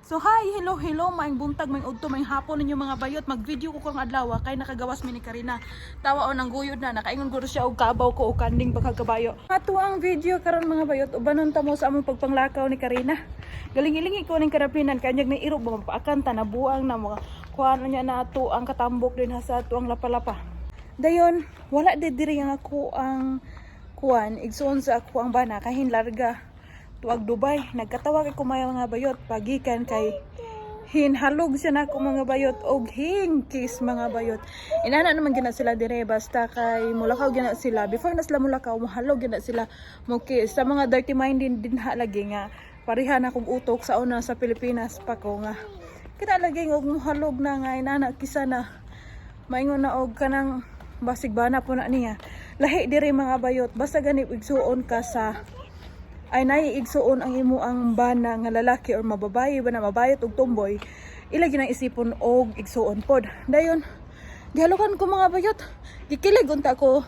So hi, hello, maing buntag, maing udto, maing hapon ninyo mga bayot. Mag-video ko kung adlaw kay nakagawas mi ni Karina. Tawa o nang guyod na, nakaingon guro siya og kabaw ko o kanding pagkagabayo. Ato ang video karon mga bayot, ubanon ta mo sa among pagpanglakaw ni Karina. Galing-ilingi ko ning karapinan kanyag na iro ba mapaakan ta nabuang na mga kuan niya na ato ang katambok din sa ato ang lapalapa. Dayon, wala diri ang ako ang kuan igsoon sa ako ang bana kahin larga. Tuwag Dubai, nagkatawa kay kumaya mga bayot pagikan kay hinhalog siya na ko mga bayot og hingkis mga bayot. Inana naman gina sila dire basta kay mulakaw gina sila. Before na sila mulakaw, mahalog gina sila mukis. Sa mga dirty mind din lagi nga parihan akong utok sa una sa Pilipinas pa ko nga. Kita lagi og muhalog na nga inana kisa na maingon na og kanang basig bana po na niya. Lahi dire mga bayot basta gani igsuon ka sa ay naiigsuon ang imo ang bana nga lalaki or mababayi ba na mabayot og tomboy ilagi nang isipon og igsuon pod. Dayon gihalukan ko mga bayot, gikilig unta ko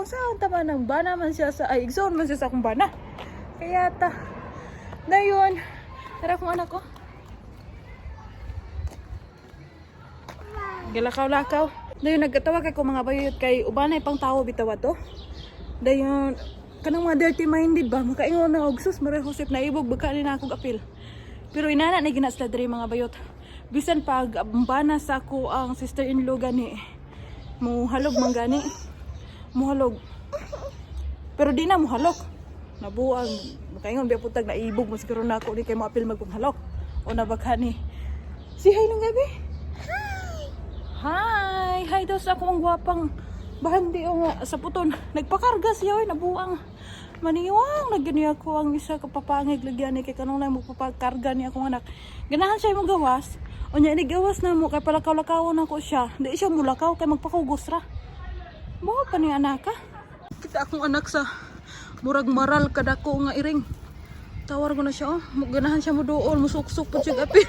saan ta man ang bana man siya sa ay igsuon man siya sa akong bana. Kaya ta dayon tara kong anak ko gilakaw-lakaw. Dayon nagkatawa kay ko mga bayot kay ubanay pang tawo bitaw to. Dayon kanang mga dirty minded ba makaingon na og sus Maria Josep na ibog baka ni na akong apil. Pero inana na gina sila diri mga bayot. Bisan pag bana sa ako ang sister-in-law gani muhalog man gani. Muhalog. Pero di na muhalog. Nabuang makaingon biya putag na ibog mo siguro na ako di kay mo apil magpanghalok. O nabagha ni. Si hi nung gabi. Hi. Hi daw sa akong gwapang bahandi o nga sa puton nagpakarga siya oy nabuang maniwang nagyani ako ang isa ka papangig lagyan ni kay kanang mo papakarga ni akong anak ganahan siya mo gawas unya ni gawas na mo kay palakaw-lakawon ako siya di siya mulakaw kay magpakugos ra mo pa ni anak ka kita akong anak sa murag maral kadako nga iring tawar ko na siya ganahan siya mo duol musuksok po siya gapil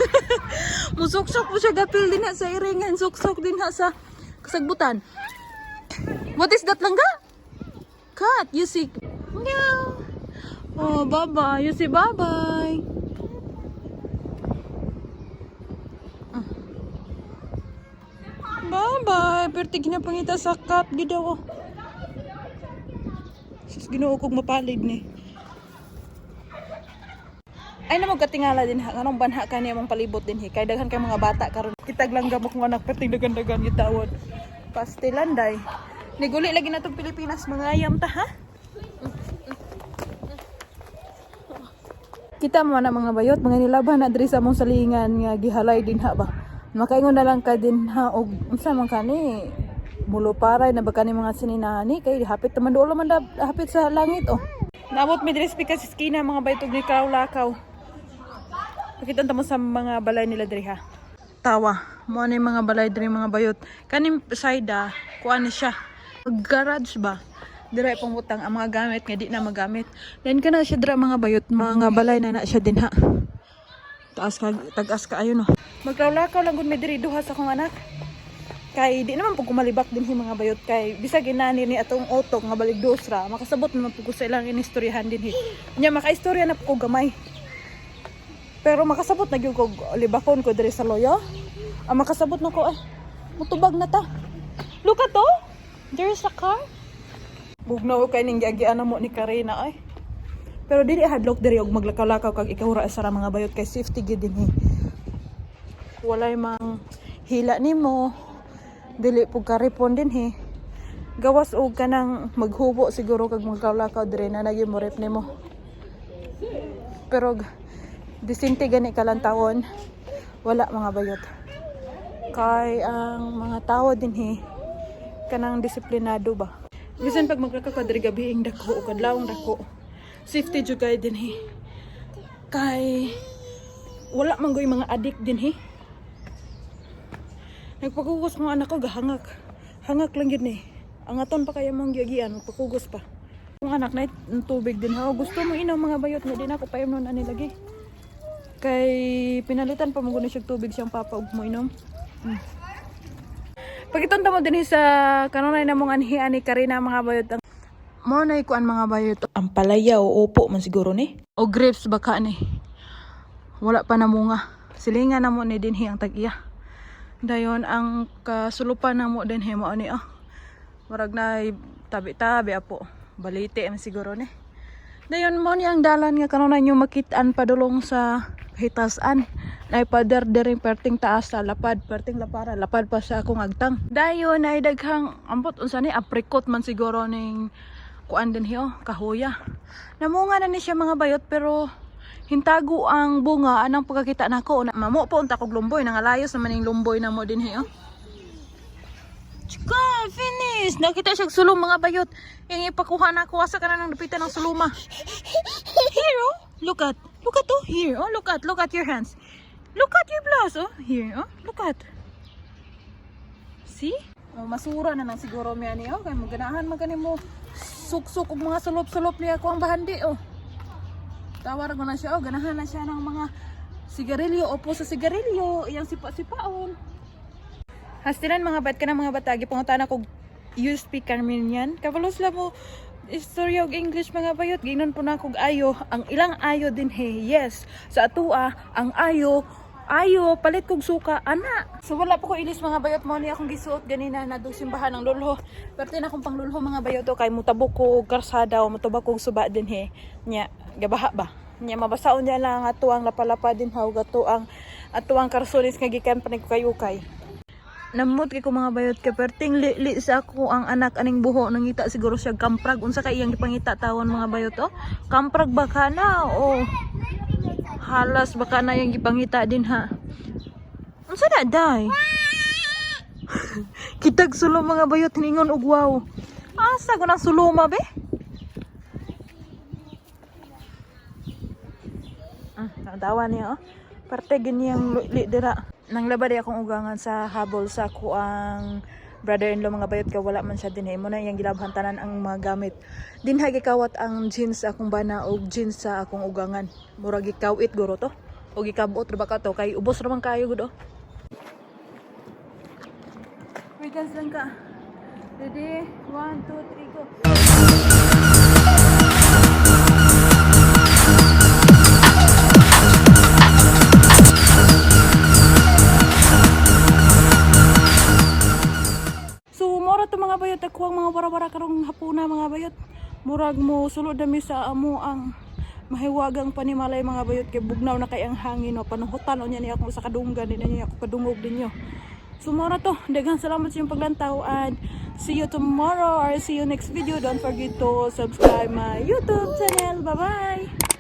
musuksok po siya gapil din sa iringan suksok din sa kasagbutan. What is that langga? Cat, you see. Meow. Oh, bye-bye. You see bye-bye. Bye-bye. Pertig na pangita sa cat. Gidaw. Sus, ginoo kong mapalid ni. Ay na magkatingala din ha. Anong banha ka niya mong palibot din hi. Kaya daghan kay mga bata karon. Kitag langga mo kung anak. Pertig dagan-dagan gitawon. Pastilanday. Niguli lagi na itong Pilipinas. Mga ayam ta, ha? Kita mo na mga bayot. Mga nilaban na diri sa mong salingan nga gihalay din ha ba? Makaingon na lang ka din ha. O unsa man kani muluparay na ba kani mga sininani. Kay hapit naman doon man hapit sa langit. Oh. Naabot mi diri sa skina mga bayot ni Lakaw. Pakita mo sa mga balay nila diri ha. Tawa. Mo ni mga balay diri mga bayot. Kaning sayda kuan siya. Garage ba? Dira pang butang ang mga gamit nga di na magamit. Then kana siya dira mga bayot, mga balay na siya din ha. Tagas ka ayo no. Maglaw-lakaw lang gud mi diri duha sa akong anak. Kay di naman pug kumalibak din hi mga bayot kay bisag inani ni atong otok nga baligdosra, makasabot naman pug sa ilang inistoryahan din hi. Nya makaistorya na pug gamay. Pero makasabot na gyud ko libakon ko diri sa loyo. Ang makasabot na ko ay mutubag na ta. Look at to. There's a car. Bugnaw kay ning giagian mo ni Karina ay. Pero dili hadlok diri og maglakaw-lakaw kag ikaw ra sa mga bayot kay safety gid dinhi. Walay mang hila nimo. Dili pug karipon dinhi. Gawas og kanang maghubo siguro kag maglakaw-lakaw diri na nagi mo rep nimo. Pero disinte gani kalantawon wala mga bayot. Kay ang mga tao dinhi kanang disiplinado ba. Bisan pag magkakaw diri gabi dako ug adlawng dako. Safety jud kay dinhi. Kay wala man goy mga adik dinhi. Nagpakugos mo anak ko gahangak. Hangak lang gid ni. Ang aton pa kaya mong giagian magpakugos pa. Ang anak na tubig din ha. Gusto mo inaw mga bayot nga di na ako paimnon ani lagi. Kay pinalitan pa mo gud siya tubig siyang papa ug mo inom. Pagitonta mo din sa kanunay na mong anhian ni Karina mga bayot. Mo na ikuan mga bayot. Ang palaya o upo man siguro ni. O grapes baka ni. wala pa namunga. Silingan na mo ni dinhi ang tag-iya. Dayon ang kasulupan na mo dinhi mo ani murag na tabi-tabi apo. Balite man siguro ni. Dayon mo ni ang dalan nga kanunay nyo makitaan padulong sa hitasan. Nay pader dering perting taas sa lapad, perting lapara, lapad pa sa akong agtang. Dayon ay daghang ambot unsa ni apricot man siguro ning kuan din hiyo, kahoya. Namunga na ni siya mga bayot pero hintago ang bunga anang pagkakita nako. Mamo po unta kog lumboy nangalayos naman ning lumboy na mo din hiyo. Chika, finish. Nakita siya sulong mga bayot. Yung ipakuha na ko asa ka na ng dapitan ng suluma. Here, oh. Look at oh, here. Oh, look at your hands. Look at your blouse, oh. Here, oh. Look at. See? Oh, masura na nang siguro miya niyo. Kaya maganahan magani mo suksok og mga sulop-sulop niya ko ang bahandi, oh. Tawar ko na siya, oh. Ganahan na siya ng mga sigarilyo. Opo sa sigarilyo. Iyang sipa-sipaon. Hastilan mga bat ka na mga batagi. Pungutan ako you speak Armenian. Kapalos lang mo istorya og English mga bayot. Ginon po na kog ayo. Ang ilang ayo din he. Yes. Sa atua, ang ayo. Ayo, palit kog suka. Ana. So wala po ko ilis mga bayot mo. Ni akong gisuot ganina na simbahan ng lulho. Pero akong pang lulho mga bayot. O kay mutabok ko karsada o mutabok kog suba din he. Nya, gabaha ba? Nya mabasaon niya lang atuang lapalapa din ha. Atuang karsonis nga gikan pa ni kayukay. Namot kay ko mga bayot ka perting li sa ako ang anak aning buho nangita siguro siya kamprag unsa kay iyang gipangita tawon mga bayot kamprag baka na o halas baka na yang gipangita din ha unsa na day kitag sulo mga bayot ningon og wow asa ko nang suloma be dawa niya parte ganyang li dira nang labad akong ugangan sa habol sa kuang brother-in-law mga bayot ka wala man siya dinhi mo na iyang gilabhan tanan ang mga gamit dinha gikawat ang jeans sa akong bana og jeans sa akong ugangan murag gikawit guro to og gikabot ra ba ka to kay ubos ra man kayo gud wait lang ka ready 1 2 3 go. Mga bayot ako ang mga bara-bara karong hapuna mga bayot murag mo sulod dami sa amo ang mahiwagang panimalay mga bayot kay bugnaw na kay ang hangin o panuhutan o niya ni ako sa kadunggan din niya ako kadungog dinyo so mura to daghang salamat sa inyong paglantaw and see you tomorrow or see you next video. Don't forget to subscribe my YouTube channel. Bye bye.